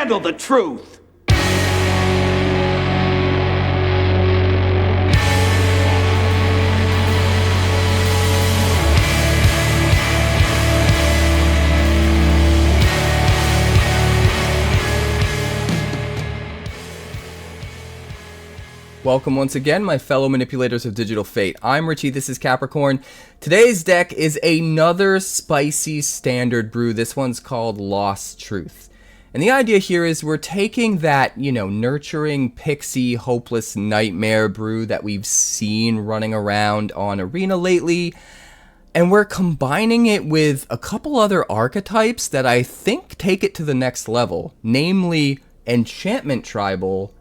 handle the truth. Welcome once again, my fellow manipulators of digital fate. I'm Richie, this is Capricorn. Today's deck is another spicy standard brew. This one's called Lost Truth. And the idea here is we're taking that, Nurturing Pixie Hopeless Nightmare brew that we've seen running around on Arena lately, and we're combining it with a couple other archetypes that I think take it to the next level, namely Enchantment Tribal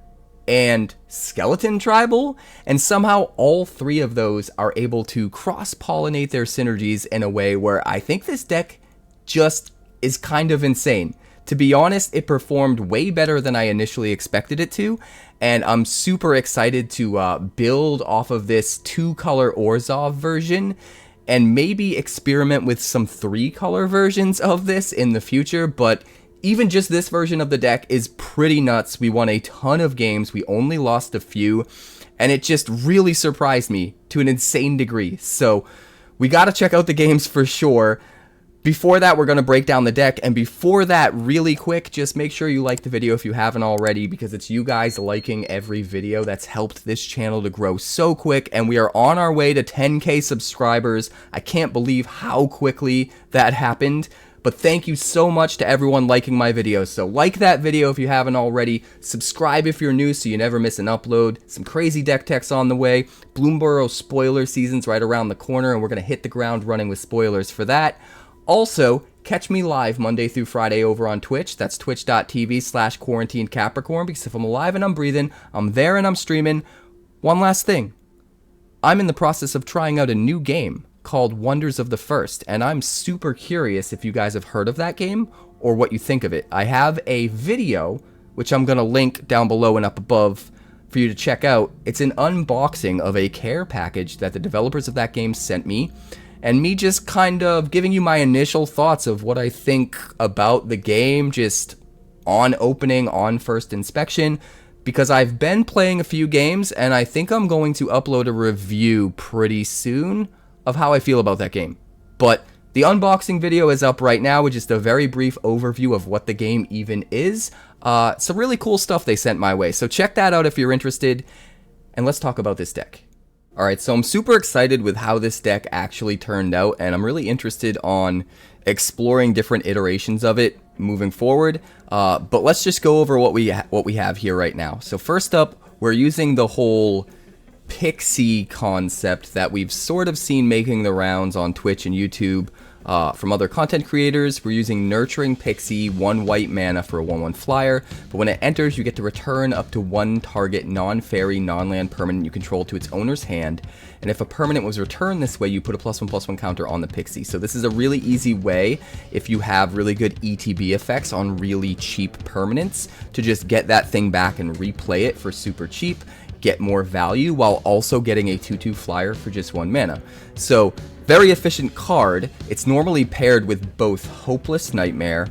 and Skeleton Tribal, and somehow all three of those are able to cross-pollinate their synergies in a way where I think this deck just is kind of insane. To be honest, it performed way better than I initially expected it to, and I'm super excited to build off of this 2-color Orzhov version and maybe experiment with some 3-color versions of this in the future, but even just this version of the deck is pretty nuts. We won a ton of games, we only lost a few, and it just really surprised me to an insane degree. So we gotta check out the games for sure. Before that, we're gonna break down the deck, and before that, really quick, just make sure you like the video if you haven't already, because it's you guys liking every video that's helped this channel to grow so quick, and we are on our way to 10K subscribers. I can't believe how quickly that happened. But thank you so much to everyone liking my videos. So like that video if you haven't already. Subscribe if you're new so you never miss an upload. Some crazy deck techs on the way. Bloomburrow spoiler season's right around the corner, and we're going to hit the ground running with spoilers for that. Also, catch me live Monday through Friday over on Twitch. That's twitch.tv/quarantinecapricorn, because if I'm alive and I'm breathing, I'm there and I'm streaming. One last thing. I'm in the process of trying out a new game called Wonders of the First, and I'm super curious if you guys have heard of that game or what you think of it. I have a video, which I'm going to link down below and up above for you to check out. It's an unboxing of a care package that the developers of that game sent me, and me just kind of giving you my initial thoughts of what I think about the game, just on opening, on first inspection, because I've been playing a few games, and I think I'm going to upload a review pretty soon of how I feel about that game. But the unboxing video is up right now with just a very brief overview of what the game even is. Some really cool stuff they sent my way, so check that out if you're interested, and let's talk about this deck. Alright, so I'm super excited with how this deck actually turned out, and I'm really interested on exploring different iterations of it moving forward. But let's just go over what we have here right now. So first up, we're using the whole Pixie concept that we've sort of seen making the rounds on Twitch and YouTube from other content creators. We're using Nurturing Pixie, 1 white mana for a 1/1 flyer, but when it enters, you get to return up to 1 target non-fairy, non-land permanent you control to its owner's hand, and if a permanent was returned this way, you put a +1/+1 counter on the Pixie. So this is a really easy way, if you have really good ETB effects on really cheap permanents, to just get that thing back and replay it for super cheap, get more value while also getting a 2/2 flyer for just 1 mana. So very efficient card. It's normally paired with both Hopeless Nightmare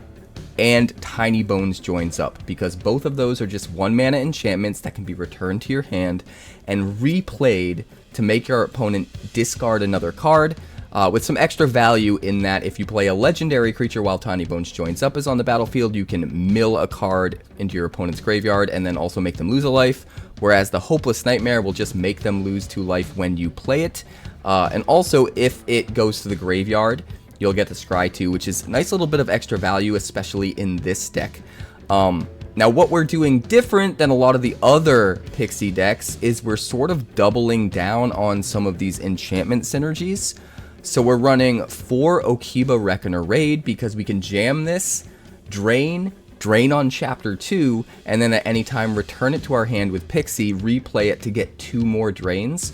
and Tinybones Joins Up, because both of those are just 1 mana enchantments that can be returned to your hand and replayed to make your opponent discard another card, with some extra value in that if you play a legendary creature while Tinybones Joins Up is on the battlefield, you can mill a card into your opponent's graveyard and then also make them lose a life, whereas the Hopeless Nightmare will just make them lose 2 life when you play it. And also, if it goes to the graveyard, you'll get the Scry 2, which is a nice little bit of extra value, especially in this deck. Now, what we're doing different than a lot of the other Pixie decks is we're sort of doubling down on some of these enchantment synergies. So we're running 4 Okiba Reckoner Raid, because we can jam this, drain on chapter 2, and then at any time return it to our hand with Pixie, replay it to get 2 more drains,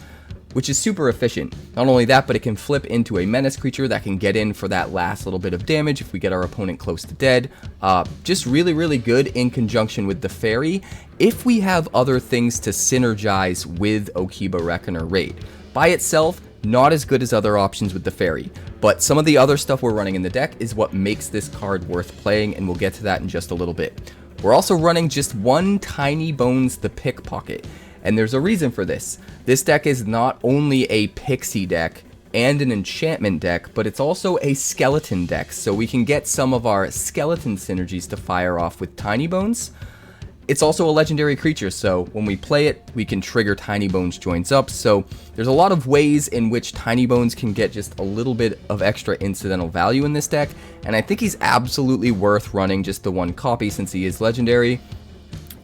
which is super efficient. Not only that, but it can flip into a menace creature that can get in for that last little bit of damage if we get our opponent close to dead. Just really, really good in conjunction with the fairy, if we have other things to synergize with Okiba Reckoner Raid. By itself, not as good as other options with the fairy, but some of the other stuff we're running in the deck is what makes this card worth playing, and we'll get to that in just a little bit. We're also running just one Tinybones the Pickpocket, and there's a reason for this. This deck is not only a Pixie deck and an enchantment deck, but it's also a skeleton deck, so we can get some of our skeleton synergies to fire off with Tinybones. It's also a legendary creature, so when we play it, we can trigger Tinybones Joins Up, so there's a lot of ways in which Tinybones can get just a little bit of extra incidental value in this deck, and I think he's absolutely worth running just the one copy since he is legendary.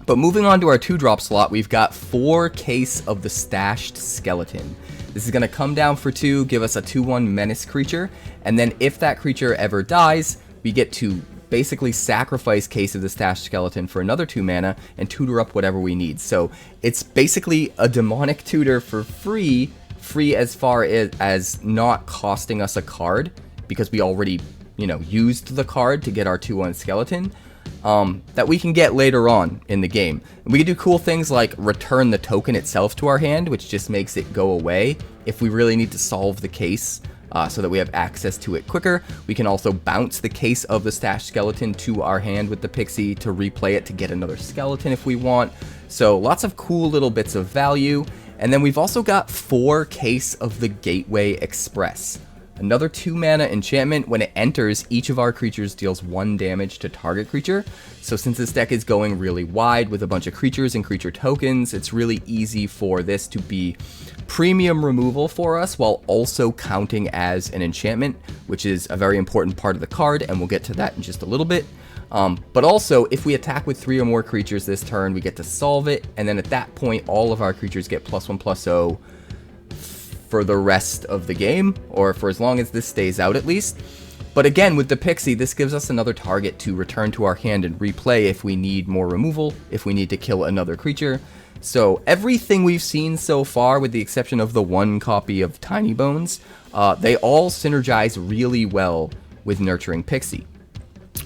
But moving on to our 2-drop slot, we've got 4 Case of the Stashed Skeleton. This is going to come down for 2, give us a 2/1 menace creature, and then if that creature ever dies, we get to basically sacrifice Case of the Stashed Skeleton for another 2 mana and tutor up whatever we need. So it's basically a demonic tutor for free as far as not costing us a card, because we already, used the card to get our 2/1 skeleton, that we can get later on in the game. And we can do cool things like return the token itself to our hand, which just makes it go away if we really need to solve the case. So that we have access to it quicker. We can also bounce the Case of the Stashed Skeleton to our hand with the Pixie to replay it to get another skeleton if we want. So lots of cool little bits of value. And then we've also got 4 Case of the Gateway Express. Another 2 mana enchantment. When it enters, each of our creatures deals 1 damage to target creature. So since this deck is going really wide with a bunch of creatures and creature tokens, it's really easy for this to be premium removal for us while also counting as an enchantment, which is a very important part of the card, and we'll get to that in just a little bit. But also, if we attack with 3 or more creatures this turn, we get to solve it, and then at that point, all of our creatures get +1/+0 for the rest of the game, or for as long as this stays out at least. But again, with the Pixie, this gives us another target to return to our hand and replay if we need more removal, if we need to kill another creature. So everything we've seen so far, with the exception of the 1 copy of Tinybones, they all synergize really well with Nurturing Pixie.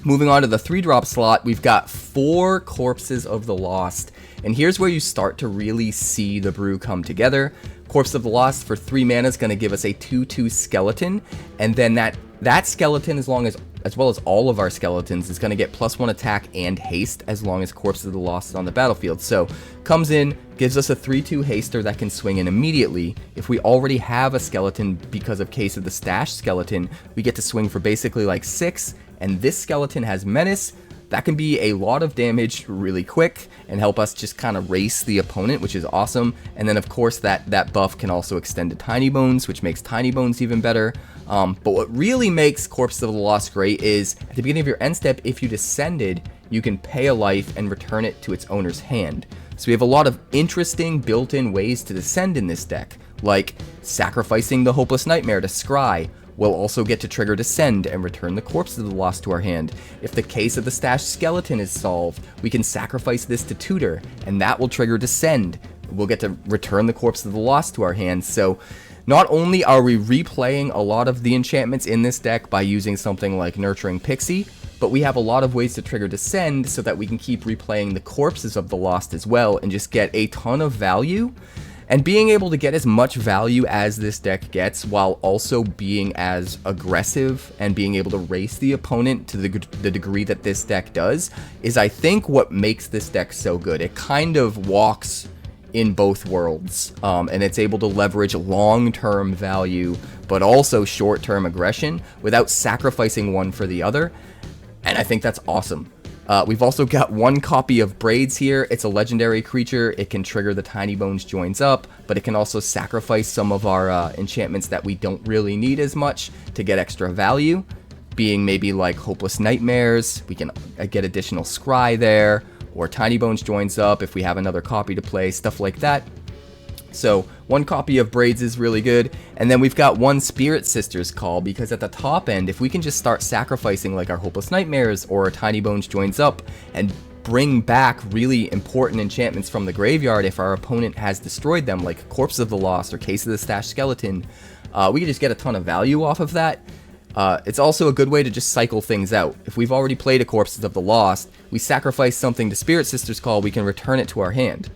Moving on to the 3-drop slot, we've got 4 Corpses of the Lost, and here's where you start to really see the brew come together. Corpse of the Lost for 3 mana is going to give us a 2/2 skeleton, and then that skeleton, as well as all of our skeletons, is going to get +1 attack and haste as long as Corpse of the Lost is on the battlefield. So comes in, gives us a 3/2 haster that can swing in immediately. If we already have a skeleton because of Case of the Stashed Skeleton, we get to swing for basically like 6, and this skeleton has menace. That can be a lot of damage really quick and help us just kind of race the opponent, which is awesome. And then of course that buff can also extend to Tinybones, which makes Tinybones even better. But what really makes Corpse of the Lost great is at the beginning of your end step, if you descended, you can pay a life and return it to its owner's hand. So we have a lot of interesting built-in ways to descend in this deck, like sacrificing the Hopeless Nightmare to scry. We'll also get to trigger Descend and return the Corpse of the Lost to our hand. If the Case of the Stashed Skeleton is solved, we can sacrifice this to tutor, and that will trigger Descend. We'll get to return the Corpse of the Lost to our hand. So not only are we replaying a lot of the enchantments in this deck by using something like Nurturing Pixie, but we have a lot of ways to trigger Descend so that we can keep replaying the Corpses of the Lost as well and just get a ton of value. And being able to get as much value as this deck gets while also being as aggressive and being able to race the opponent to the degree that this deck does is, I think, what makes this deck so good. It kind of walks in both worlds, and it's able to leverage long-term value but also short-term aggression without sacrificing one for the other, and I think that's awesome. We've also got 1 copy of Braids here. It's a legendary creature. It can trigger the Tinybones Joins Up, but it can also sacrifice some of our enchantments that we don't really need as much to get extra value, being maybe like Hopeless Nightmares. We can get additional scry there, or Tinybones Joins Up if we have another copy to play, stuff like that. So 1 copy of Braids is really good, and then we've got 1 Spirit Sisters Call, because at the top end, if we can just start sacrificing like our Hopeless Nightmares or Tinybones Joins Up and bring back really important enchantments from the graveyard if our opponent has destroyed them, like Corpse of the Lost or Case of the Stashed Skeleton, we can just get a ton of value off of that. It's also a good way to just cycle things out. If we've already played a Corpses of the Lost, we sacrifice something to Spirit Sisters Call, we can return it to our hand.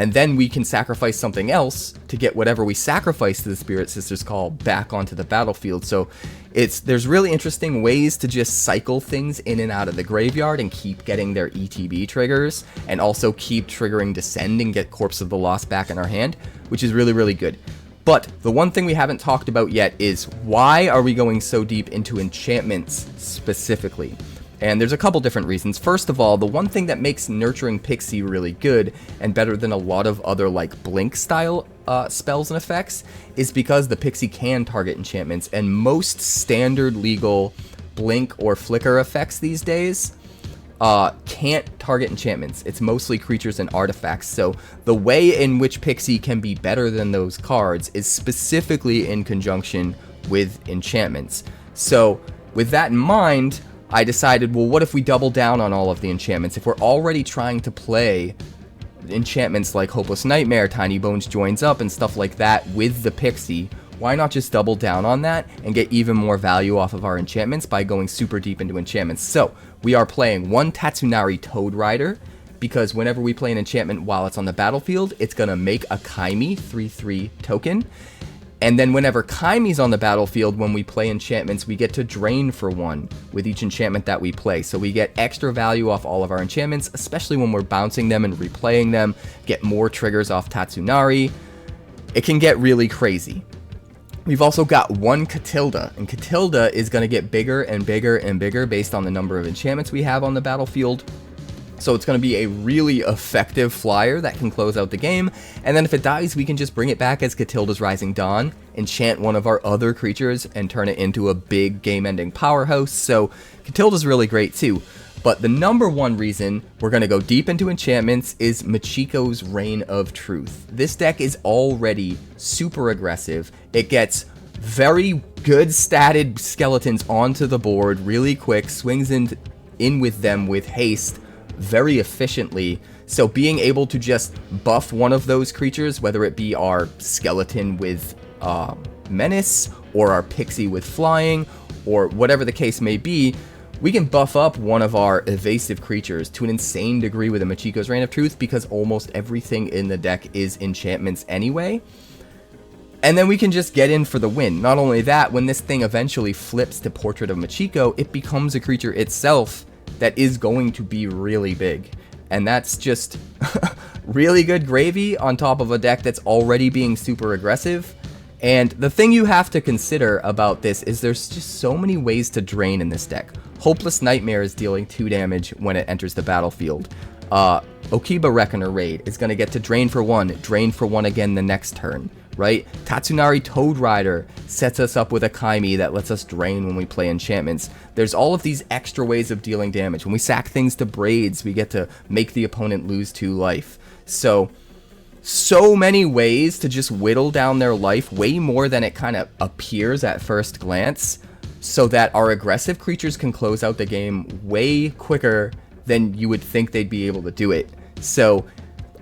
and then we can sacrifice something else to get whatever we sacrifice to the Spirit Sisters Call back onto the battlefield. So there's really interesting ways to just cycle things in and out of the graveyard and keep getting their ETB triggers, and also keep triggering Descend and get Corpse of the Lost back in our hand, which is really, really good. But the one thing we haven't talked about yet is, why are we going so deep into enchantments specifically? And there's a couple different reasons. First of all, the one thing that makes Nurturing Pixie really good and better than a lot of other like Blink style spells and effects is because the Pixie can target enchantments, and most standard legal Blink or Flicker effects these days can't target enchantments. It's mostly creatures and artifacts. So the way in which Pixie can be better than those cards is specifically in conjunction with enchantments. So with that in mind, I decided, well, what if we double down on all of the enchantments? If we're already trying to play enchantments like Hopeless Nightmare, Tinybones Joins Up, and stuff like that with the Pixie, why not just double down on that and get even more value off of our enchantments by going super deep into enchantments? So we are playing one Tatsunari Toad Rider, because whenever we play an enchantment while it's on the battlefield, it's going to make a 𝑘𝐲 3/3 token. And then whenever 𝑘𝐲's on the battlefield, when we play enchantments, we get to drain for 1 with each enchantment that we play. So we get extra value off all of our enchantments, especially when we're bouncing them and replaying them, get more triggers off Tatsunari. It can get really crazy. We've also got one Katilda, and Katilda is going to get bigger and bigger and bigger based on the number of enchantments we have on the battlefield. So it's going to be a really effective flyer that can close out the game, and then if it dies, we can just bring it back as Katilda's Rising Dawn, enchant one of our other creatures, and turn it into a big game-ending powerhouse. So Katilda's really great too. But the number one reason we're going to go deep into enchantments is Michiko's Reign of Truth. This deck is already super aggressive. It gets very good statted skeletons onto the board really quick, swings in with them with haste very efficiently. So being able to just buff one of those creatures, whether it be our skeleton with menace or our pixie with flying or whatever the case may be, we can buff up one of our evasive creatures to an insane degree with a Michiko's Reign of Truth, because almost everything in the deck is enchantments anyway. And then we can just get in for the win. Not only that, when this thing eventually flips to Portrait of Michiko, it becomes a creature itself that is going to be really big. And that's just really good gravy on top of a deck that's already being super aggressive. And the thing you have to consider about this is there's just so many ways to drain in this deck. Hopeless Nightmare is dealing 2 damage when it enters the battlefield. Okiba Reckoner Raid is going to get to drain for 1 again the next turn, right? Tatsunari Toad Rider sets us up with a 𝑘𝐲 that lets us drain when we play enchantments. There's all of these extra ways of dealing damage. When we sack things to Braids, we get to make the opponent lose 2 life. So many ways to just whittle down their life, way more than it kind of appears at first glance, so that our aggressive creatures can close out the game way quicker than you would think they'd be able to do it. So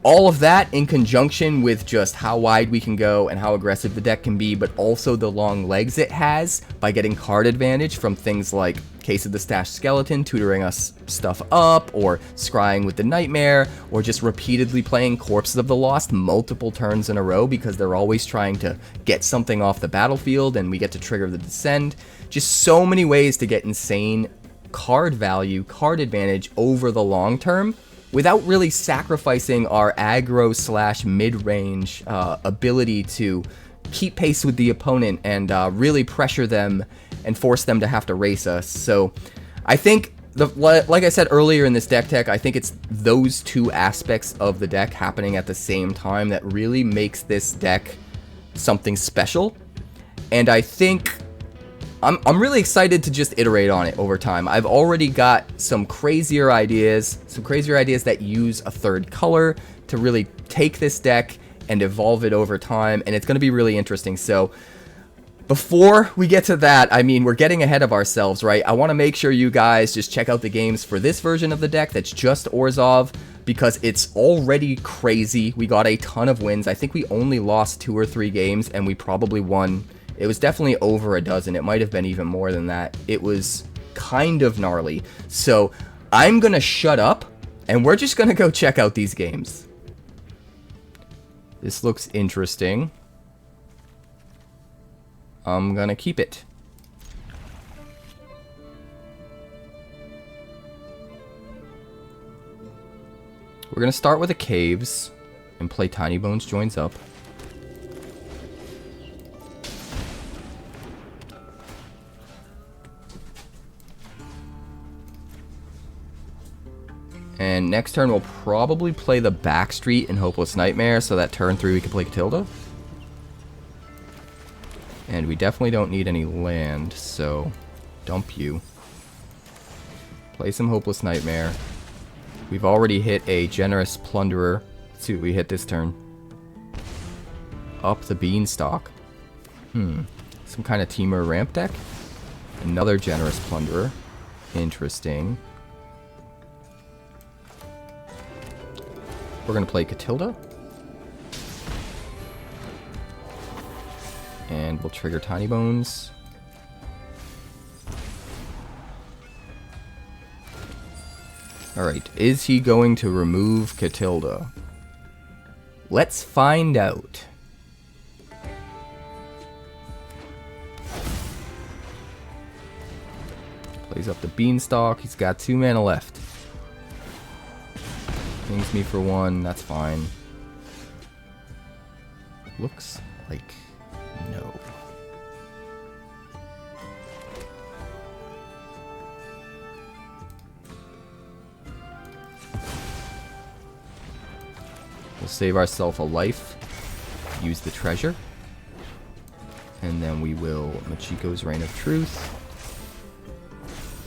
all of that in conjunction with just how wide we can go and how aggressive the deck can be, but also the long legs it has by getting card advantage from things like Case of the Stashed Skeleton tutoring us stuff up, or scrying with the Nightmare, or just repeatedly playing Corpses of the Lost multiple turns in a row because they're always trying to get something off the battlefield and we get to trigger the Descend. Just so many ways to get insane card value, card advantage over the long term, without really sacrificing our aggro / mid-range ability to keep pace with the opponent and really pressure them and force them to have to race us. So I think, like I said earlier in this deck tech, I think it's those 2 aspects of the deck happening at the same time that really makes this deck something special. And I think I'm really excited to just iterate on it over time. I've already got some crazier ideas that use a 3rd color to really take this deck and evolve it over time, and it's going to be really interesting. So before we get to that, I mean, we're getting ahead of ourselves, right? I want to make sure you guys just check out the games for this version of the deck that's just 𝑒𝑟𝑧ℑ, because it's already crazy. We got a ton of wins. I think we only lost 2 or 3 games, and we probably won. It was definitely over a dozen. It might have been even more than that. It was kind of gnarly. So I'm going to shut up, and we're just going to go check out these games. This looks interesting. I'm gonna keep it. We're gonna start with the caves and play Tinybones Joins Up. And next turn we'll probably play the Backstreet and Hopeless Nightmare, so that turn 3 we can play Katilda. And we definitely don't need any land, so dump you. Play some Hopeless Nightmare. We've already hit a Generous Plunderer. Let's see what we hit this turn. Up the Beanstalk. Some kind of Temur ramp deck. Another Generous Plunderer. Interesting. We're going to play Katilda. And we'll trigger Tinybones. Alright, is he going to remove Katilda? Let's find out. Plays up the Beanstalk. He's got 2 mana left. Pings me for 1, that's fine. Looks like no. We'll save ourselves a life. Use the treasure. And then we will Machiko's Reign of Truth.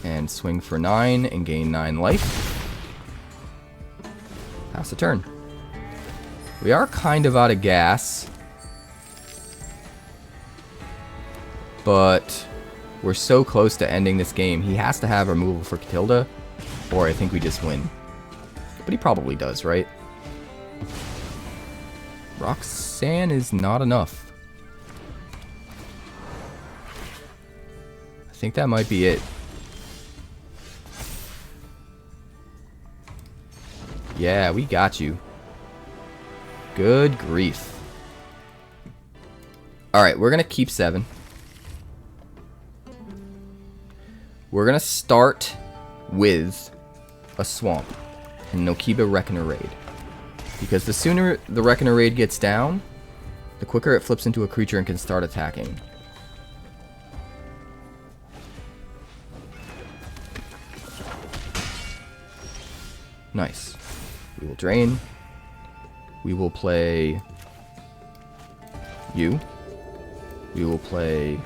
And swing for 9 and gain 9 life. Pass the turn. We are kind of out of gas. But we're so close to ending this game. He has to have removal for Katilda, or I think we just win. But he probably does, right? Roxanne is not enough. I think that might be it. Yeah, we got you. Good grief. Alright, we're going to keep 7. We're going to start with a swamp and 𝑃𝑖𝑥𝑖𝑒 Raid. Because the sooner the Reckoner Raid gets down, the quicker it flips into a creature and can start attacking. Nice. We will drain. We will play you. We will play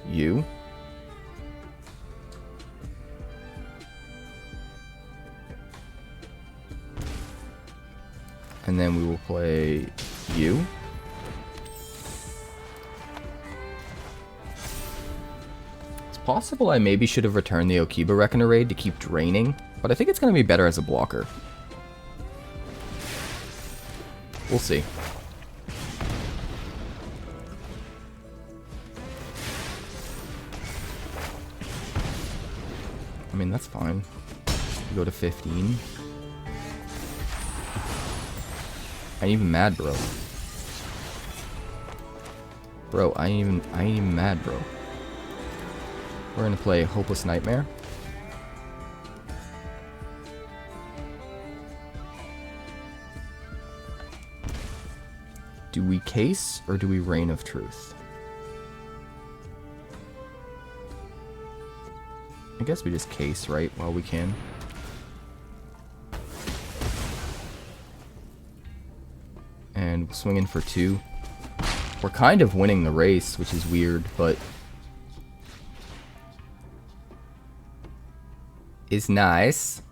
you. And then we will play you. It's possible I maybe should have returned the Okiba Reckoner Raid to keep draining, but I think it's going to be better as a blocker. We'll see. I mean, that's fine. Go to 15. I ain't even mad, bro. Bro, I ain't even mad, bro. We're gonna play Hopeless Nightmare. Do we case or do we Reign of Truth? I guess we just case, right, while we can. And we'll swing in for 2. We're kind of winning the race, which is weird, but is nice.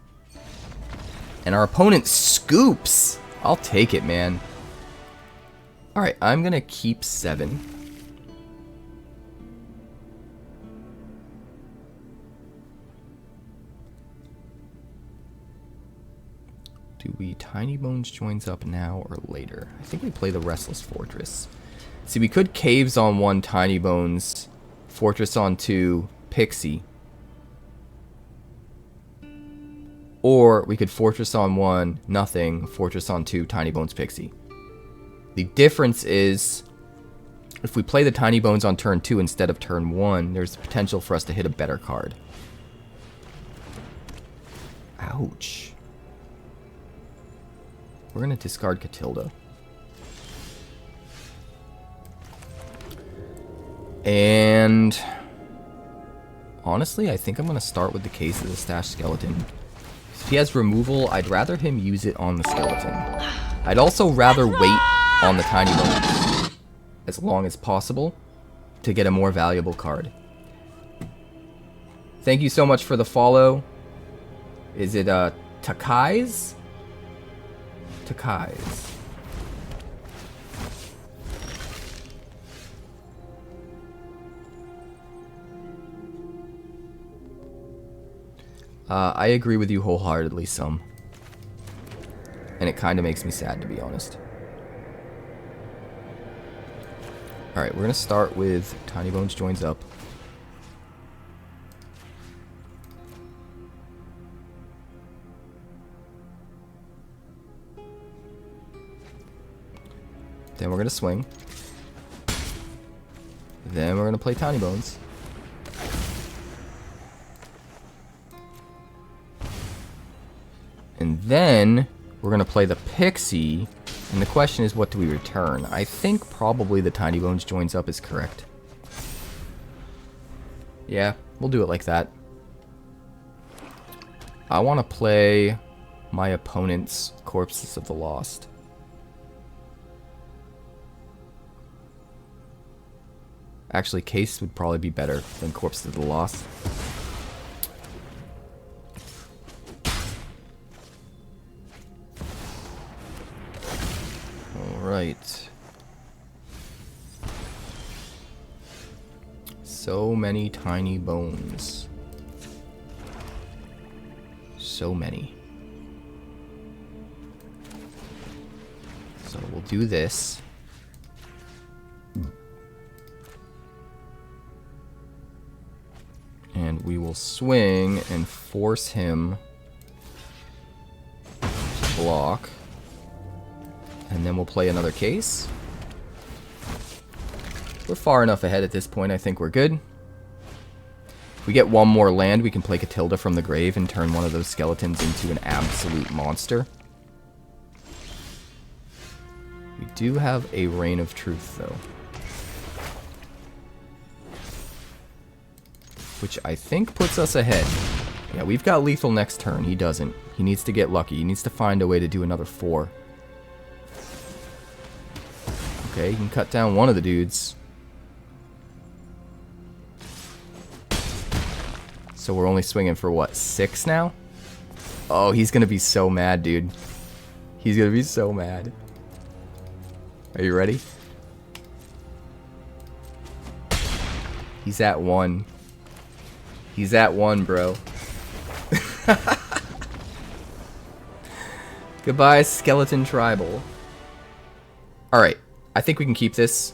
And our opponent scoops. I'll take it, man. Alright, I'm gonna keep 7. Do we Tinybones Joins Up now or later? I think we play the Restless Fortress. See, we could Caves on 1, Tinybones, Fortress on 2, Pixie. Or we could Fortress on 1, nothing, Fortress on 2, Tinybones Pixie. The difference is, if we play the Tinybones on turn 2 instead of turn 1, there's the potential for us to hit a better card. Ouch. We're going to discard Katilda. And honestly, I think I'm going to start with the Case of the Stashed Skeleton. If he has removal, I'd rather him use it on the skeleton. I'd also rather wait on the Tinybones as long as possible to get a more valuable card. Thank you so much for the follow. Is it 𝕃𝐫𝐲? 𝕃𝐫𝐲. I agree with you wholeheartedly, some. And it kind of makes me sad, to be honest. Alright, we're going to start with Tinybones Joins Up. Then we're going to swing. Then we're going to play Tinybones. And then we're going to play the Pixie. And the question is, what do we return? I think probably the Tinybones Joins Up is correct. Yeah, we'll do it like that. I want to play my opponent's Corpses of the Lost. Actually, Case would probably be better than Corpses of the Lost. Alright. So many tiny bones. So many. So we'll do this. And we will swing and force him to block. And then we'll play another Case. We're far enough ahead at this point, I think we're good. If we get one more land, we can play Katilda from the grave and turn one of those skeletons into an absolute monster. We do have a Reign of Truth, though. Which I think puts us ahead. Yeah, we've got lethal next turn. He doesn't. He needs to get lucky. He needs to find a way to do another 4. Okay, he can cut down one of the dudes. So we're only swinging for what, 6 now? Oh, he's gonna be so mad, dude. He's gonna be so mad. Are you ready? He's at 1. He's at 1, bro. Goodbye, Skeleton Tribal. Alright, I think we can keep this.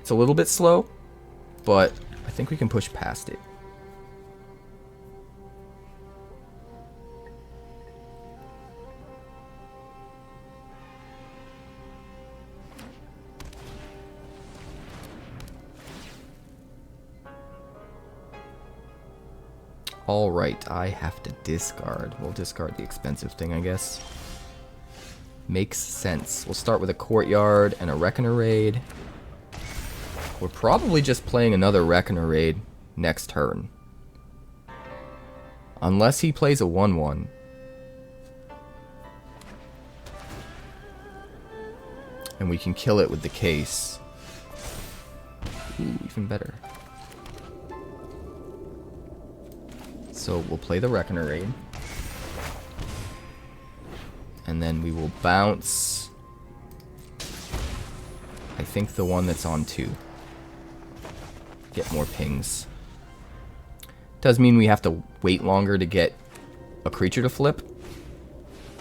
It's a little bit slow, but I think we can push past it. Alright, I have to discard. We'll discard the expensive thing, I guess. Makes sense. We'll start with a Courtyard and a Reckoner Raid. We're probably just playing another Reckoner Raid next turn. Unless he plays a 1/1. And we can kill it with the Case. Ooh, even better. So we'll play the Reckoner Raid. And then we will bounce, I think, the one that's on 2. Get more pings. Does mean we have to wait longer to get a creature to flip.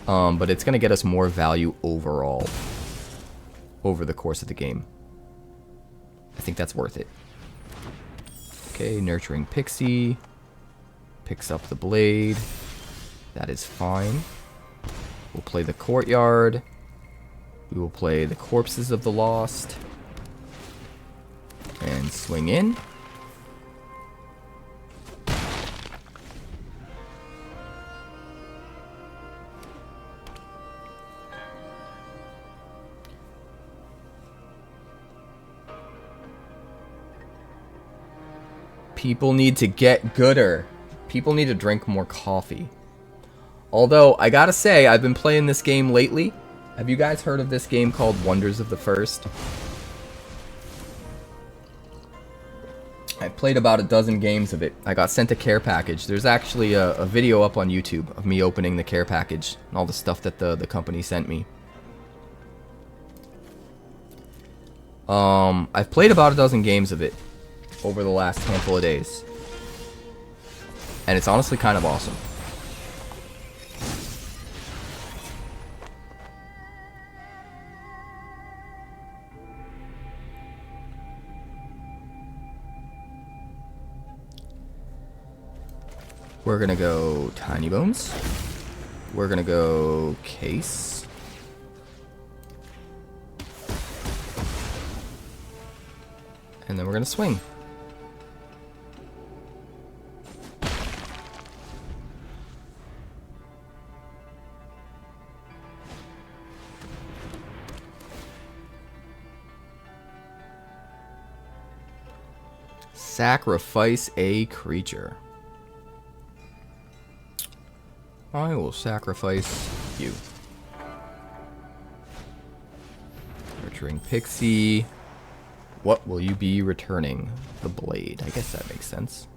But it's going to get us more value overall over the course of the game. I think that's worth it. Okay, Nurturing Pixie. Picks up the blade. That is fine. We'll play the courtyard. We will play the corpses of the lost. And swing in. People need to get gooder. People need to drink more coffee. Although, I gotta say, I've been playing this game lately. Have you guys heard of this game called Wonders of the First? I played about a dozen games of it. I got sent a care package. There's actually a video up on YouTube of me opening the care package and all the stuff that the company sent me. I've played about a dozen games of it over the last handful of days. And it's honestly kind of awesome. We're gonna go Tinybones. We're gonna go Case. And then we're gonna swing. Sacrifice a creature. I will sacrifice you. Nurturing Pixie. What will you be returning? The blade. I guess that makes sense.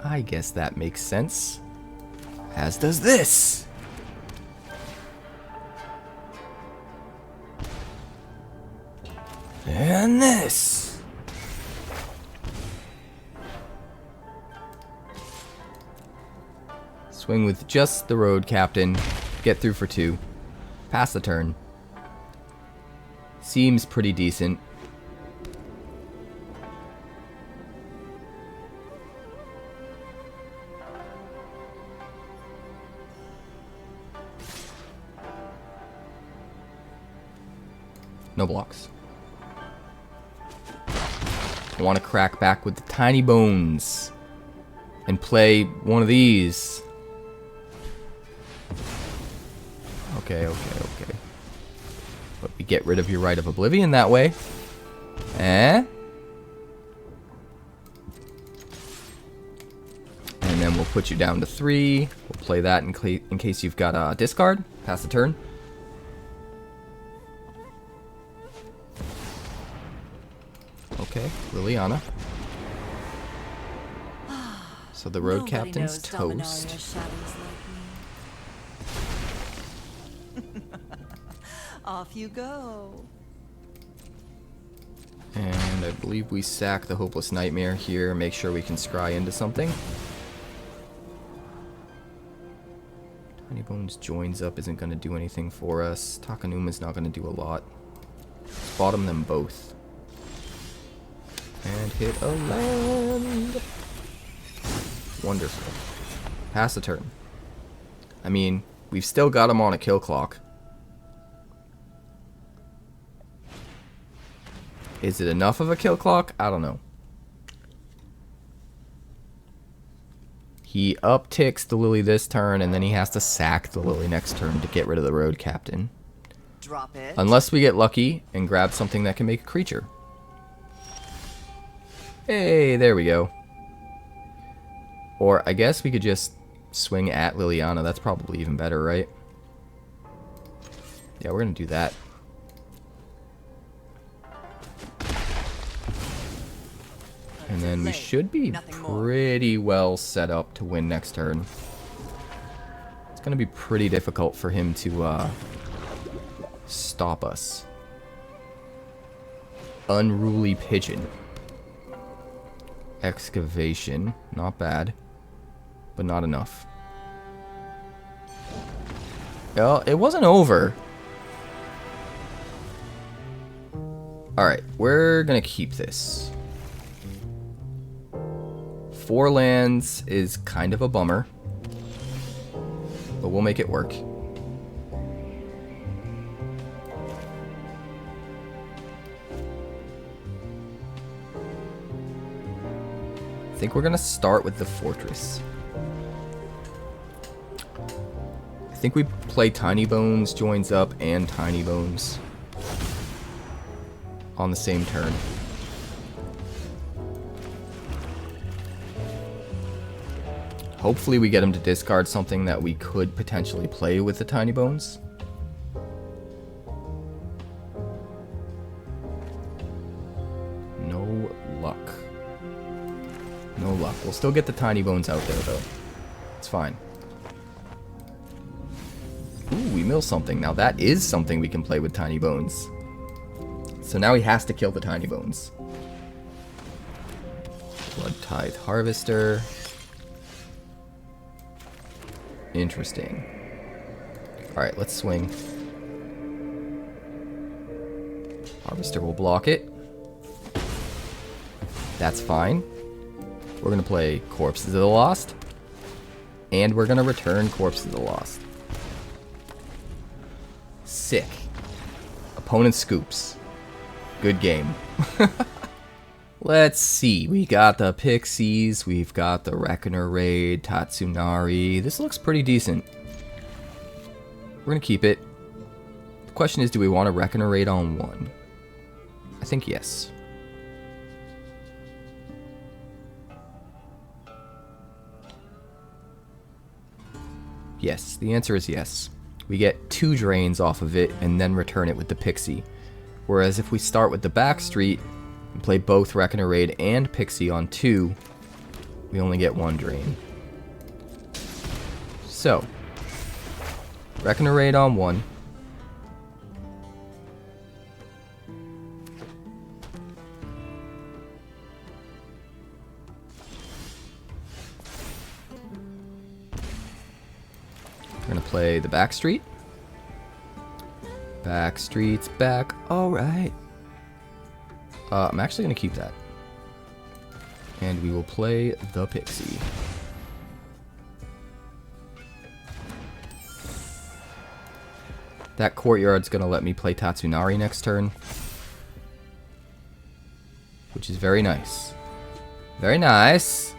I guess that makes sense. As does this. And this. Swing with just the road captain. Get through for 2. Pass the turn. Seems pretty decent. No blocks. I want to crack back with the Tinybones and play one of these. Okay. But we get rid of your Right of Oblivion that way. And then we'll put you down to 3. We'll play that in case you've got a discard. Pass the turn. Okay, Liliana. So the road captain's toast. Off you go. And I believe we sack the Hopeless Nightmare here. Make sure we can scry into something. Tinybones Joins Up isn't going to do anything for us. Takanuma's not going to do a lot. Let's bottom them both. And hit a land. Wonderful. Pass the turn. I mean, we've still got him on a kill clock. Is it enough of a kill clock? I don't know. He upticks the Lily this turn, and then he has to sack the Lily next turn to get rid of the road captain. Drop it. Unless we get lucky and grab something that can make a creature. Hey, there we go. Or I guess we could just swing at Liliana. That's probably even better, right? Yeah, we're going to do that. And then we should be pretty well set up to win next turn. It's going to be pretty difficult for him to stop us. Unruly Pigeon. Excavation. Not bad. But not enough. Well, it wasn't over. Alright, we're going to keep this. 4 lands is kind of a bummer, but we'll make it work. I think we're gonna start with the fortress. I think we play Tinybones Joins Up and Tinybones on the same turn. Hopefully we get him to discard something that we could potentially play with the Tinybones. No luck. No luck. We'll still get the Tinybones out there though. It's fine. Ooh, we mill something. Now that is something we can play with Tinybones. So now he has to kill the Tinybones. Blood Tithe Harvester. Interesting. Alright, let's swing. Harvester will block it. That's fine. We're going to play Corpses of the Lost. And we're going to return Corpses of the Lost. Sick. Opponent scoops. Good game. Let's see. We got the Pixies. We've got the Reckoner Raid, Tatsunari. This looks pretty decent. We're going to keep it. The question is, do we want a Reckoner Raid on 1? I think yes. Yes, the answer is yes. We get 2 drains off of it and then return it with the Pixie. Whereas if we start with the Backstreet and play both Reckoner Raid and Pixie on 2, we only get 1 drain. So, Reckoner Raid on 1. We're gonna play the Backstreet. Backstreet's back, alright. I'm actually gonna keep that. And we will play the Pixie. That Courtyard's gonna let me play Tatsunari next turn. Which is very nice. Very nice.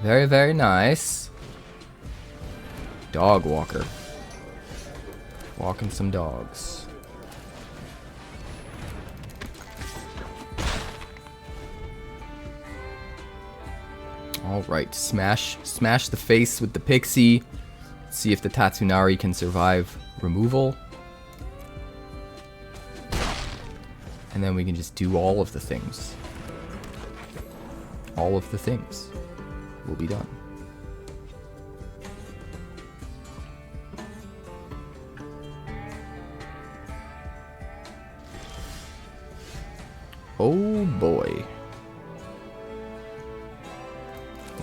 Very, very nice. Dog walker. Walking some dogs. Alright, smash the face with the Pixie. See if the Tatsunari can survive removal. And then we can just do all of the things. All of the things will be done. Oh boy.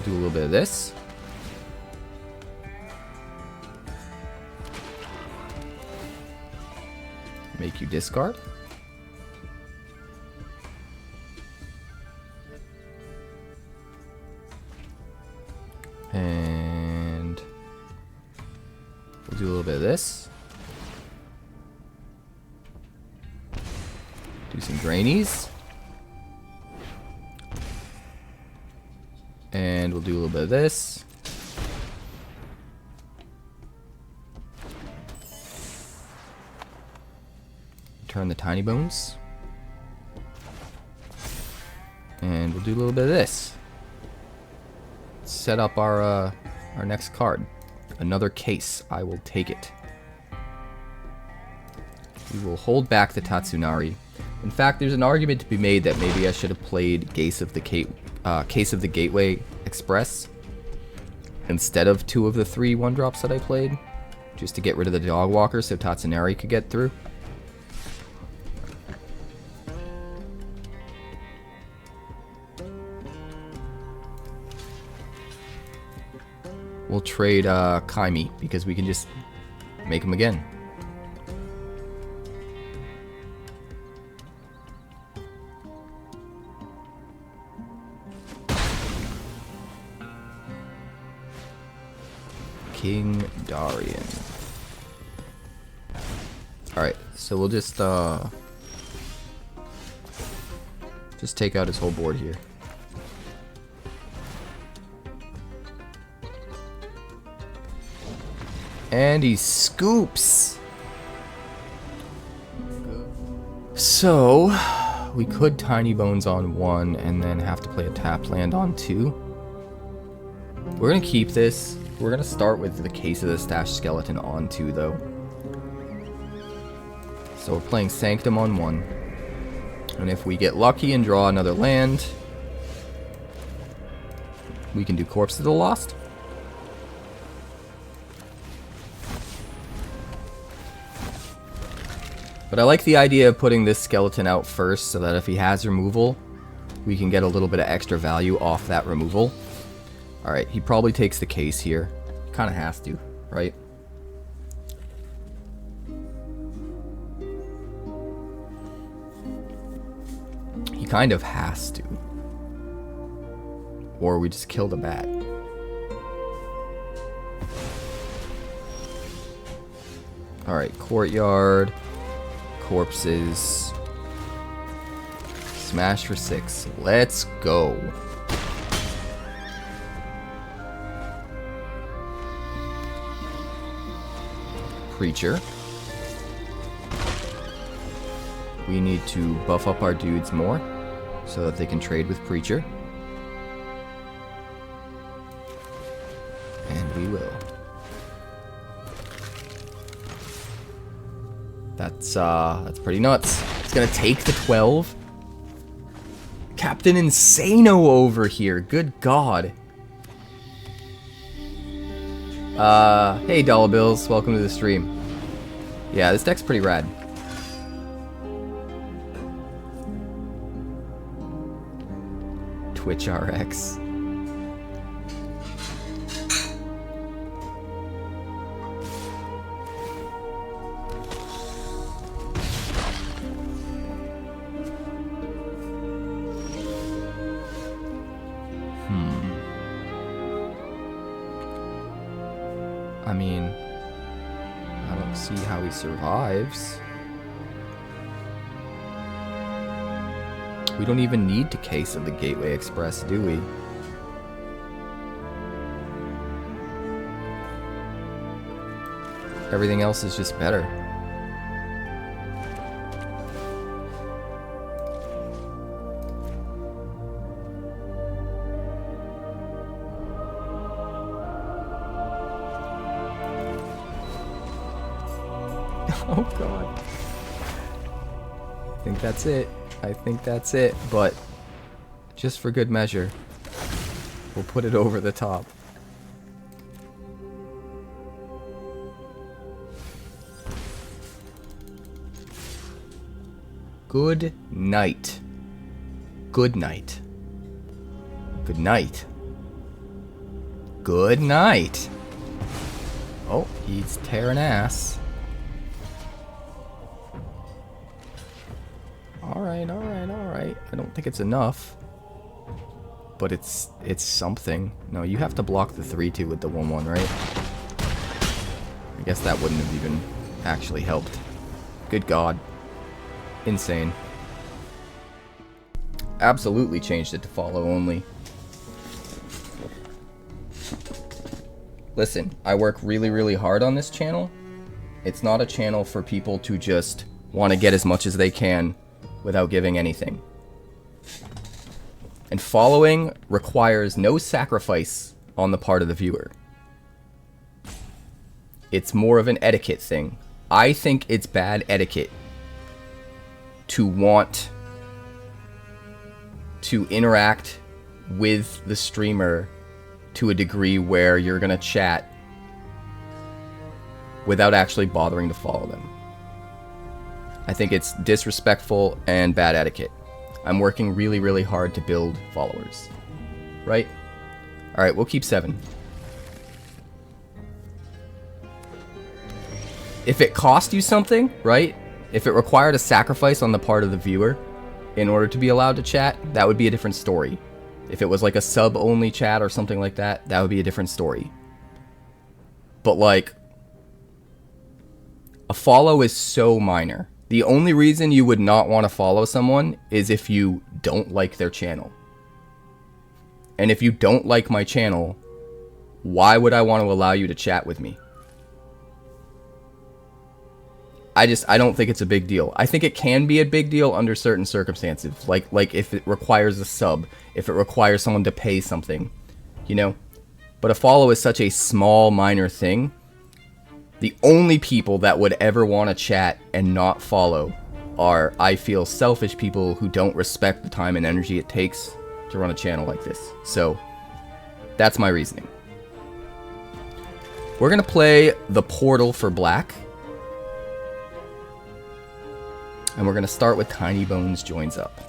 Do a little bit of this. Make you discard. And we'll do a little bit of this. Do some drainies. And we'll do a little bit of this. Turn the Tinybones. And we'll do a little bit of this. Set up our next card. Another case. I will take it. We will hold back the Tatsunari. In fact, there's an argument to be made that maybe I should have played Case of the Gateway Express instead of 2 of the 3 1-drops that I played, just to get rid of the dog walker so Tatsunari could get through. We'll trade 𝑃𝑖𝑥𝑖𝑒 because we can just make him again. King Darian. Alright, so we'll just take out his whole board here. And he scoops! So, we could Tinybones on 1 and then have to play a tap land on 2. We're gonna keep this. We're gonna start with the Case of the Stashed Skeleton on 2 though. So we're playing Sanctum on 1. And if we get lucky and draw another land, we can do Corpse of the Lost. But I like the idea of putting this skeleton out first so that if he has removal, we can get a little bit of extra value off that removal. Alright, he probably takes the Case here. Kind of has to, right? He kind of has to. Or we just kill the bat. Alright, Courtyard. Corpses. Smash for 6. Let's go. Preacher. We need to buff up our dudes more so that they can trade with Preacher. And we will. That's pretty nuts. It's gonna take the 12. Captain Insano over here. Good God. Hey Dollar Bills, welcome to the stream. Yeah, this deck's pretty rad. Twitch RX. I mean, I don't see how he survives. We don't even need to Case of the Gateway Express, do we? Everything else is just better. Oh God. I think that's it. I think that's it, but just for good measure, we'll put it over the top. Good night. Good night. Good night. Good night. Oh, he's tearing ass. Alright, alright, alright. I don't think it's enough. But it's something. No, you have to block the 3-2 with the 1-1, right? I guess that wouldn't have even actually helped. Good God. Insane. Absolutely changed it to follow only. Listen, I work really, really hard on this channel. It's not a channel for people to just want to get as much as they can without giving anything. And following requires no sacrifice on the part of the viewer. It's more of an etiquette thing. I think it's bad etiquette to want to interact with the streamer to a degree where you're gonna chat without actually bothering to follow them. I think it's disrespectful and bad etiquette. I'm working really, really hard to build followers. Right? Alright, we'll keep 7. If it cost you something, right? If it required a sacrifice on the part of the viewer in order to be allowed to chat, that would be a different story. If it was like a sub-only chat or something like that, that would be a different story. But, like, a follow is so minor. The only reason you would not want to follow someone is if you don't like their channel. And if you don't like my channel, why would I want to allow you to chat with me? I don't think it's a big deal. I think it can be a big deal under certain circumstances. Like if it requires a sub, if it requires someone to pay something, you know? But a follow is such a small, minor thing. The only people that would ever want to chat and not follow are, I feel, selfish people who don't respect the time and energy it takes to run a channel like this. So, that's my reasoning. We're going to play the Portal for black. And we're going to start with Tinybones Joins Up.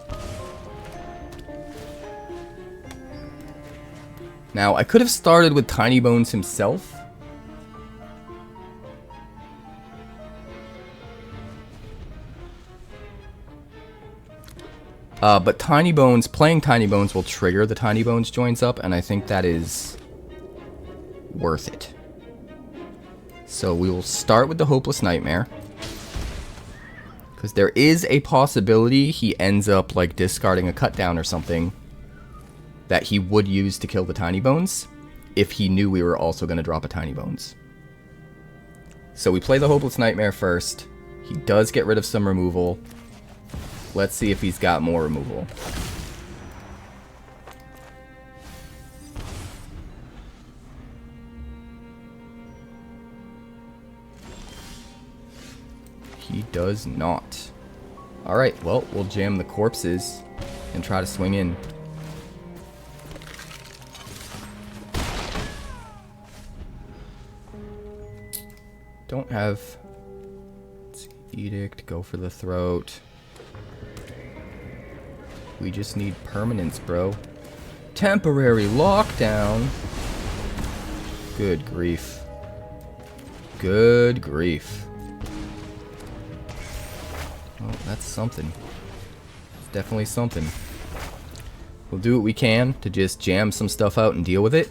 Now, I could have started with Tinybones himself. But Tinybones, playing Tinybones will trigger the Tinybones Joins Up, and I think that is worth it. So we will start with the Hopeless Nightmare. Because there is a possibility he ends up like discarding a cut down or something that he would use to kill the Tinybones if he knew we were also going to drop a Tinybones. So we play the Hopeless Nightmare first. He does get rid of some removal. Let's see if he's got more removal. He does not. Alright, well, we'll jam the corpses and try to swing in. Don't have... Let's see, Edict, go for the throat. We just need permanence, bro. Temporary lockdown. Good grief. Good grief. Well, that's something. It's definitely something. We'll do what we can to just jam some stuff out and deal with it.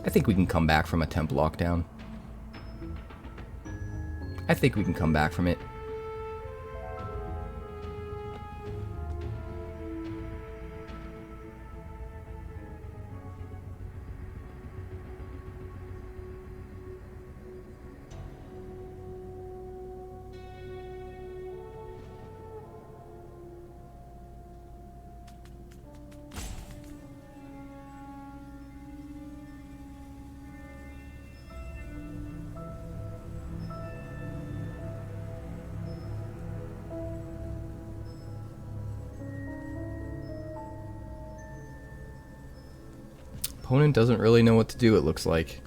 I think we can come back from a temp lockdown. I think we can come back from it. Opponent doesn't really know what to do, it looks like.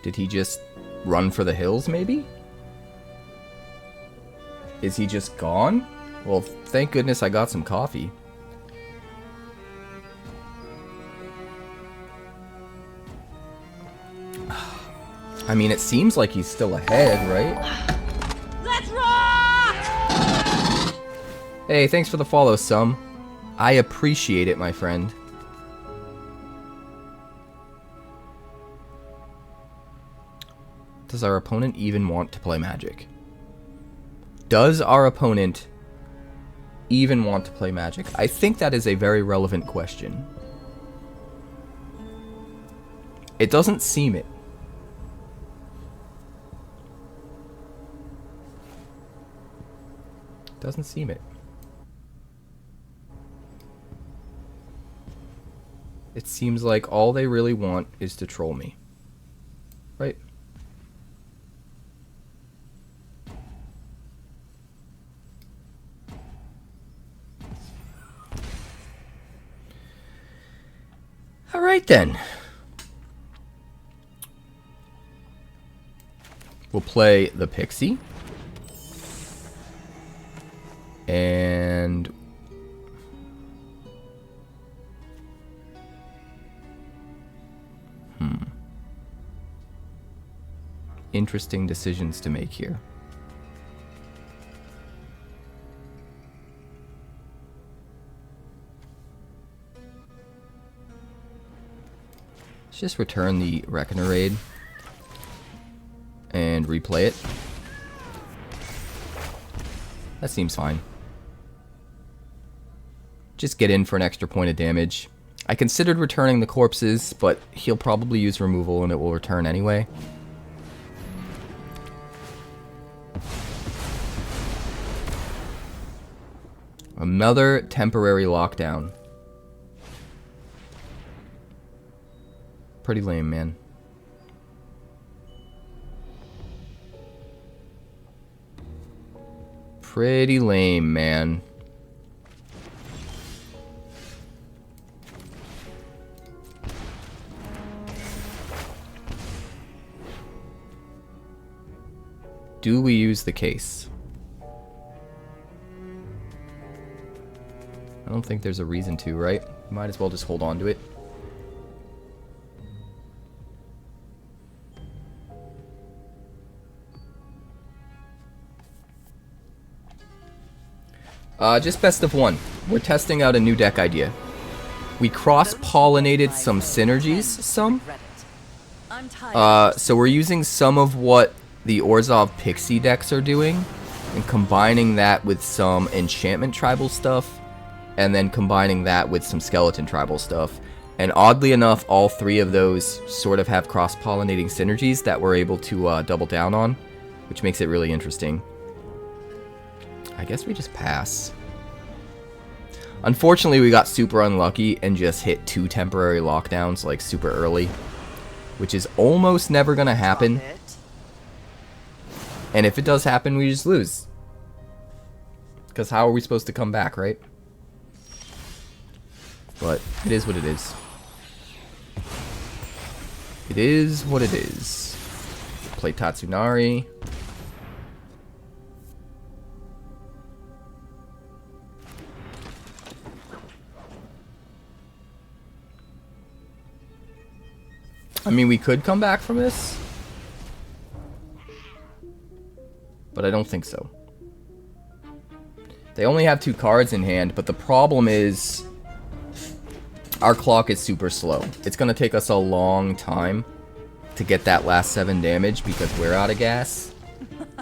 Did he just run for the hills, maybe? Is he just gone? Well, thank goodness I got some coffee. I mean, it seems like he's still ahead, right? Let's rock! Hey, thanks for the follow, Sum. I appreciate it, my friend. Does our opponent even want to play Magic? Does our opponent even want to play Magic? I think that is a very relevant question. It doesn't seem it. Doesn't seem it. It seems like all they really want is to troll me. Right? Alright then. We'll play the Pixie. And interesting decisions to make here. Let's just return the Reckoner raid and replay it. That seems fine. Just get in for an extra point of damage. I considered returning the corpses, but he'll probably use removal and it will return anyway. Another temporary lockdown. Pretty lame, man. Pretty lame, man. Do we use the case? I don't think there's a reason to, right? Might as well just hold on to it. Just best of one. We're testing out a new deck idea. We cross-pollinated some synergies, so we're using some of what the 𝑂𝑟𝑧ℏ Pixie decks are doing, and combining that with some enchantment tribal stuff, and then combining that with some skeleton tribal stuff. And oddly enough, all three of those sort of have cross-pollinating synergies that we're able to double down on, which makes it really interesting. I guess we just pass. Unfortunately, we got super unlucky and just hit 2 temporary lockdowns like super early, which is almost never gonna happen. And if it does happen, we just lose. Because how are we supposed to come back, right? But it is what it is. It is what it is. Play Tatsunari. I mean, we could come back from this, but I don't think so. They only have 2 cards in hand, but the problem is our clock is super slow. It's going to take us a long time to get that last 7 damage because we're out of gas.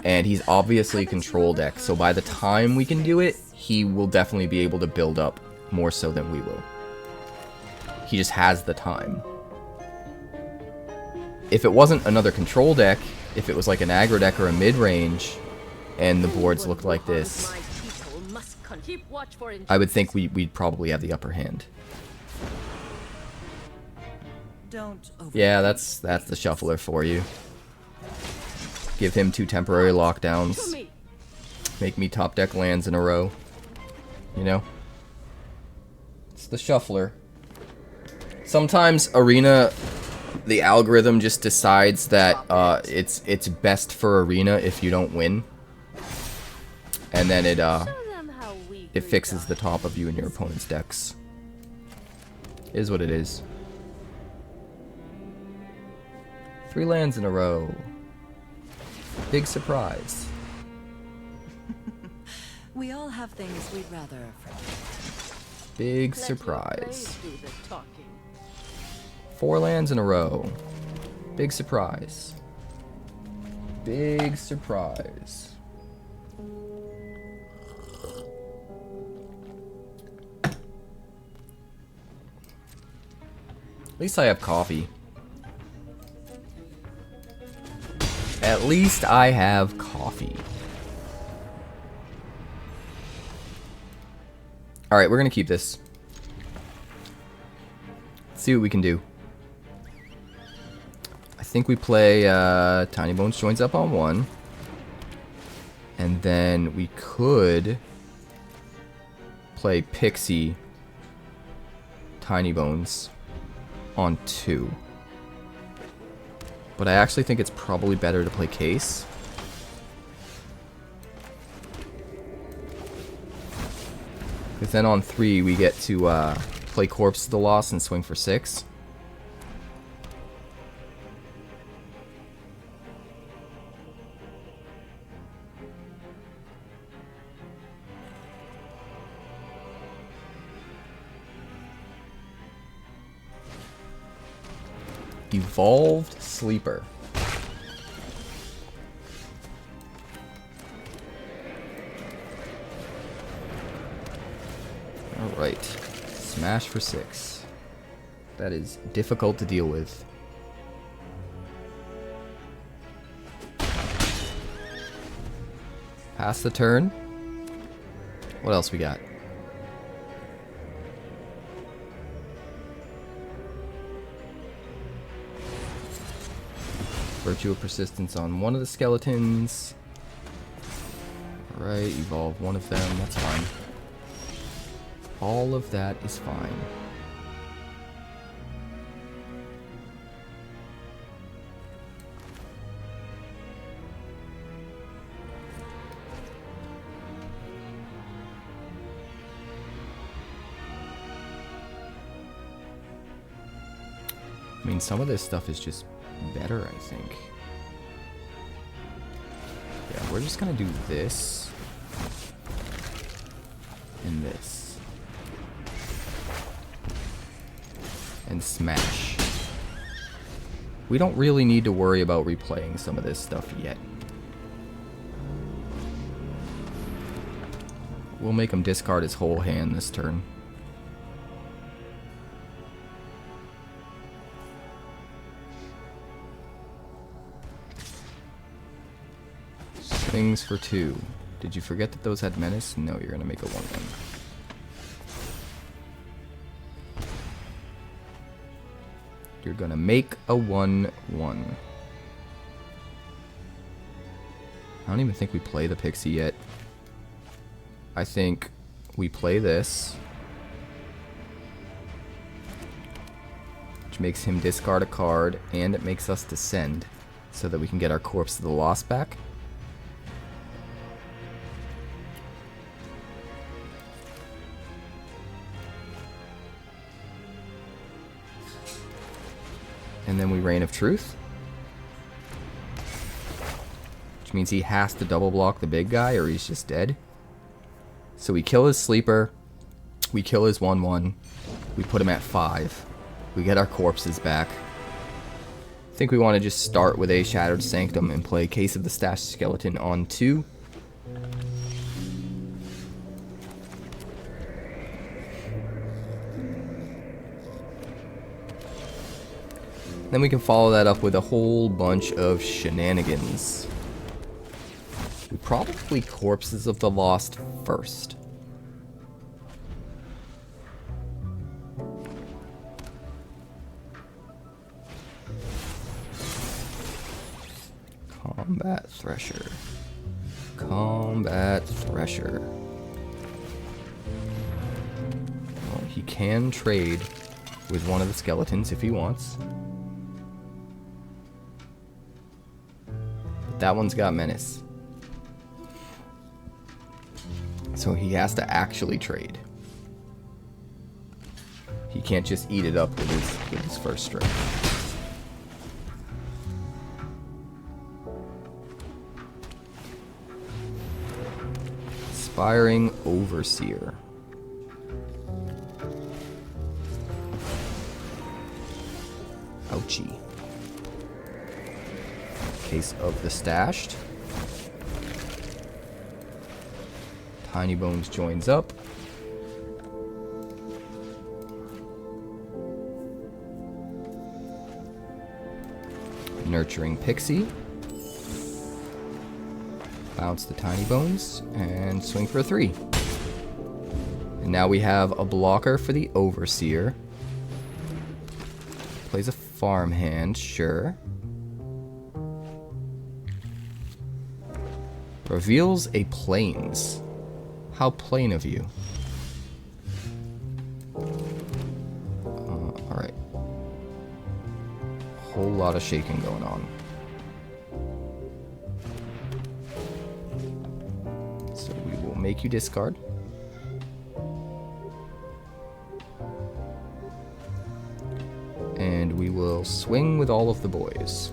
And he's obviously a control deck, so by the time we can do it, he will definitely be able to build up more so than we will. He just has the time. If it wasn't another control deck, if it was like an aggro deck or a mid-range, and the boards looked like this, I would think we'd probably have the upper hand. Yeah, that's the shuffler for you. Give him 2 temporary lockdowns. Make me top deck lands in a row. You know? It's the shuffler. Sometimes Arena, the algorithm just decides that it's best for Arena if you don't win. And then it fixes the top of you and your opponent's decks. It is what it is. 3 lands in a row. Big surprise. We all have things we'd rather forget. Big surprise. 4 lands in a row. Big surprise. Big surprise. At least I have coffee. At least I have coffee. Alright, we're gonna keep this. Let's see what we can do. I think we play Tinybones Joins Up on 1. And then we could play Pixie Tinybones on 2. But I actually think it's probably better to play Case. Because then on 3 we get to play Corpse of the Lost and swing for 6. Evolved Sleeper. Alright. Smash for 6. That is difficult to deal with. Pass the turn. What else we got? Virtue of Persistence on one of the skeletons. Alright, evolve one of them, that's fine. All of that is fine. I mean, some of this stuff is just better, I think. Yeah, we're just gonna do this and this and smash. We don't really need to worry about replaying some of this stuff yet. We'll make him discard his whole hand this turn. Things for 2. Did you forget that those had menace? No, you're gonna make a 1/1. You're gonna make a 1/1. I don't even think we play the Pixie yet. I think we play this, which makes him discard a card, and it makes us descend so that we can get our Corpse of the Lost back. And then we Reign of Truth, which means he has to double block the big guy or he's just dead. So we kill his sleeper, we kill his 1/1, we put him at 5, we get our corpses back. I think we want to just start with a Shattered Sanctum and play Case of the Stashed Skeleton on 2. Then we can follow that up with a whole bunch of shenanigans. We probably Corpses of the Lost first. Combat Thresher. Combat Thresher. Well, he can trade with one of the skeletons if he wants. That one's got menace. So he has to actually trade. He can't just eat it up with his first strike. Aspiring Overseer. Ouchie. Case of the Stashed. Tinybones Joins Up. Nurturing Pixie. Bounce the Tinybones and swing for a 3. And now we have a blocker for the Overseer. Plays a farmhand, sure. Reveals a plains. How plain of you. Alright. Whole lot of shaking going on. So we will make you discard. will swing with all of the boys.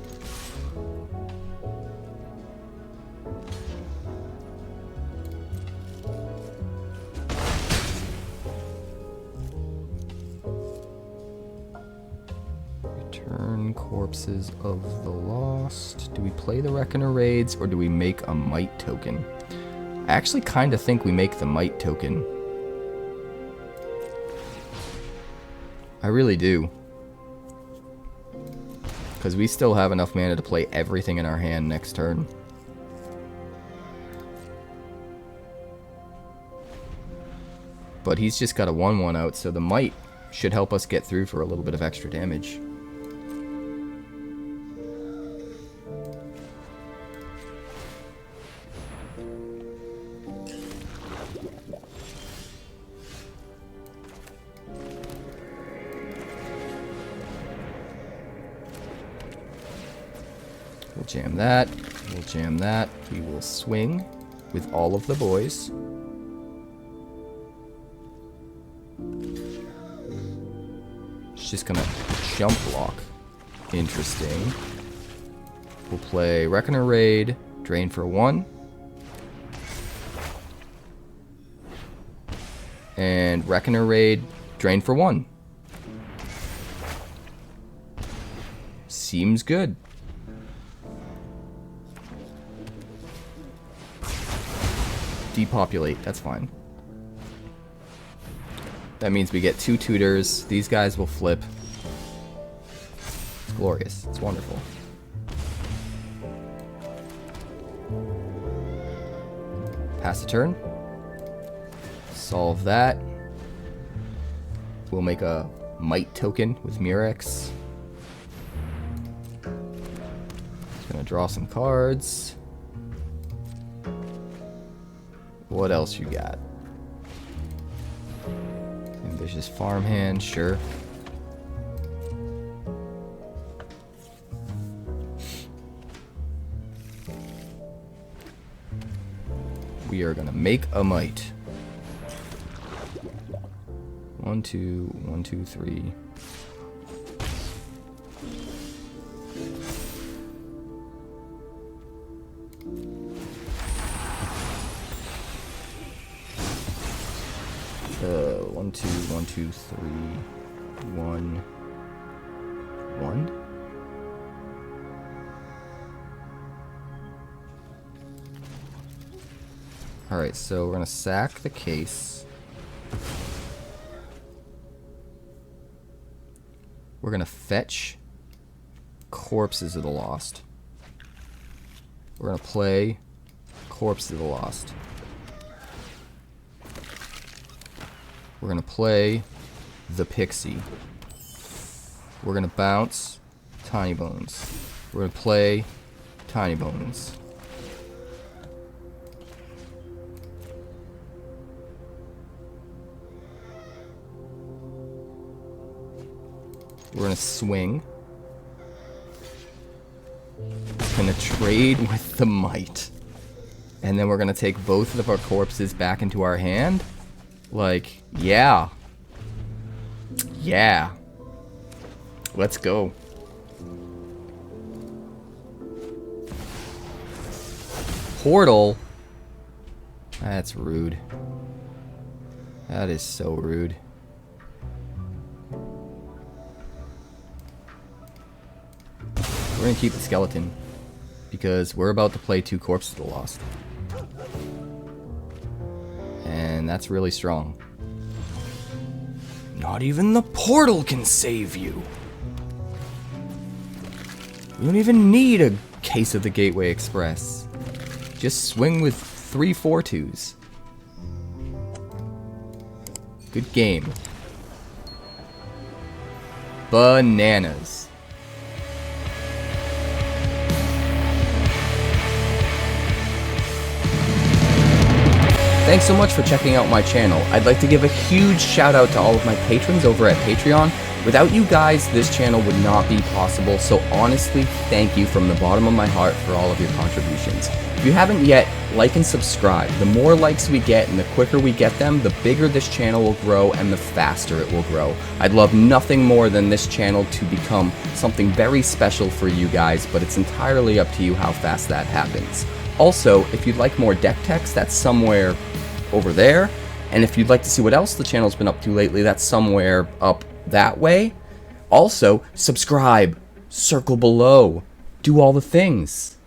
Return corpses of the lost. Do we play the Reckoner raids or do we make a might token? I actually kind of think we make the might token. I really do. Because we still have enough mana to play everything in our hand next turn. But he's just got a 1/1 out, so the might should help us get through for a little bit of extra damage. We'll jam that. We'll jam that. We will swing with all of the boys. It's just gonna jump block. Interesting. We'll play Reckoner Raid, drain for 1. And Reckoner Raid, drain for 1. Seems good. Depopulate, that's fine. That means we get 2 tutors. These guys will flip. It's glorious. It's wonderful. Pass a turn. Solve that. We'll make a might token with Mirex. Just gonna draw some cards. What else you got? Ambitious Farmhand, sure. We are gonna make a might. 1, 2, 1, 2, 3. One, two, 1, 2, 3, 1, 1. Alright, so we're gonna sack the case. We're gonna fetch Corpses of the Lost. We're gonna play Corpses of the Lost. We're gonna play the Pixie. We're gonna bounce Tinybones. We're gonna play Tinybones. We're gonna swing. Gonna trade with the might. And then we're gonna take both of our corpses back into our hand. Like, yeah. Yeah. Let's go. Portal? That's rude. That is so rude. We're gonna keep the skeleton. Because we're about to play 2 Corpses of the Lost. And that's really strong. Not even the portal can save you. You don't even need a case of the Gateway Express. Just swing with 3 4/2s. Good game. Bananas. Thanks so much for checking out my channel. I'd like to give a huge shout out to all of my patrons over at Patreon. Without you guys, this channel would not be possible, so honestly, thank you from the bottom of my heart for all of your contributions. If you haven't yet, like and subscribe. The more likes we get and the quicker we get them, the bigger this channel will grow and the faster it will grow. I'd love nothing more than this channel to become something very special for you guys, but it's entirely up to you how fast that happens. Also, if you'd like more deck text, that's somewhere over there. And if you'd like to see what else the channel's been up to lately, that's somewhere up that way. Also, subscribe, circle below, do all the things.